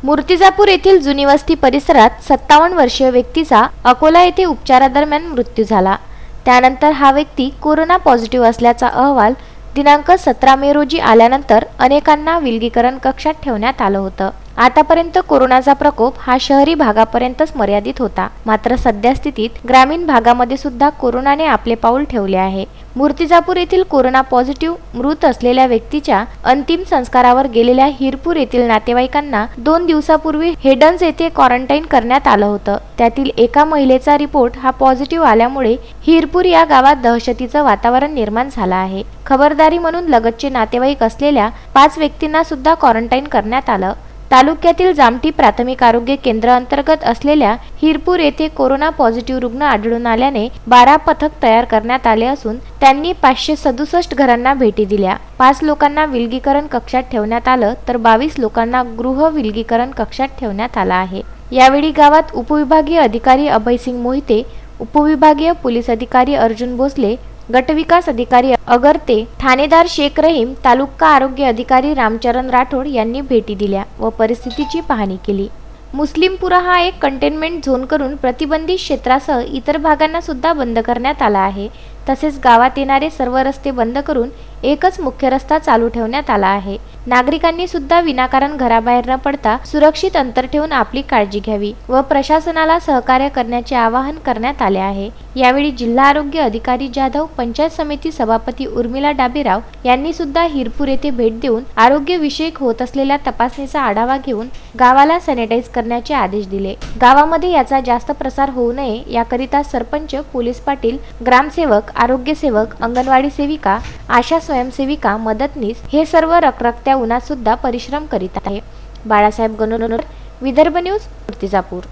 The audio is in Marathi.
मूर्तिजापूर येथील जुनी वस्ती परिसरात 57 वर्षीय व्यक्तीचा अकोला येथे उपचारादरम्यान मृत्यू झाला। त्यानंतर हा व्यक्ती कोरोना पॉझिटिव्ह असल्याचा अहवाल दिनांक 17 मे रोजी आल्यानंतर अनेकांना विलगीकरण कक्षात ठेवण्यात आलं होतं। आतापर्यंत कोरोनाचा प्रकोप हा शहरी भागापर्यंतच मर्यादित होता, मात्र सध्या स्थितीत ग्रामीण भागामध्ये सुद्धा कोरोनाने आपले पाऊल ठेवले आहे। मूर्तिजापूर येथील कोरोना पॉझिटिव्ह मृत असलेल्या व्यक्तीच्या अंतिम संस्कारावर गेलेल्या हिरपूर येथील नातेवाईकांना 2 दिवसापूर्वी हेडन्स येथे क्वारंटाईन करण्यात आलं होतं। त्यातील एका महिलेचा रिपोर्ट हा पॉझिटिव्ह आल्यामुळे हिरपूर या गावात दहशतीचं वातावरण निर्माण झालं आहे। खबरदारी म्हणून लगतचे नातेवाईक असलेल्या 5 व्यक्तींना सुद्धा क्वारंटाईन करण्यात आलं। तालुक्यातील जामठी प्राथमिक आरोग्य केंद्र अंतर्गत असलेल्या हिरपूर येथे कोरोना पॉझिटिव्ह रुग्ण आढळून आल्याने 12 पथक तयार करण्यात आले असून त्यांनी 567 घरांना भेटी दिल्या। 5 लोकांना विलगीकरण कक्षात ठेवण्यात आलं तर 22 लोकांना गृह विलगीकरण कक्षात ठेवण्यात आलं आहे। यावेळी गावात उपविभागीय अधिकारी अभयसिंग मोहिते, उपविभागीय पोलीस अधिकारी अर्जुन भोसले, गटविकास अधिकारी अगरते, ठाणेदार शेख रहीम, तालुका आरोग्य अधिकारी रामचरण राठोड यांनी भेटी दिल्या व परिस्थितीची पाहणी केली। मुस्लिमपुरा हा एक कंटेनमेंट झोन करून प्रतिबंधित क्षेत्रासह इतर भागांना सुद्धा बंद करण्यात आला आहे। तसेच गावात येणारे सर्व रस्ते बंद करून एकच मुख्य रस्ता चालू ठेवण्यात आला आहे। नागरिकांनी सुद्धा विनाकारण घराबाहेर न पडता सुरक्षित अंतर ठेवून आपली काळजी घ्यावी व प्रशासनाला सहकार्य करण्याचे आवाहन करण्यात आले आहे। यावेळी जिल्हा आरोग्य अधिकारी जाधव, पंचायत समिती सभापती उर्मिला डाबेराव यांनी सुद्धा हिरपूर येथे भेट देऊन आरोग्य विषयक होत असलेल्या तपासणीचा आढावा घेऊन गावाला सॅनिटाइज करण्याचे आदेश दिले। गावामध्ये याचा जास्त प्रसार होऊ नये याकरिता सरपंच, पोलीस पाटील, ग्रामसेवक, आरोग्य सेवक, अंगणवाडी सेविका, आशा स्वयंसेविका, मदतनीस हे सर्व रखरखत्या उन्हात सुद्धा परिश्रम करीत आहे। बाळासाहेब गणोनोर, विदर्भ न्यूज, मूर्तिजापूर।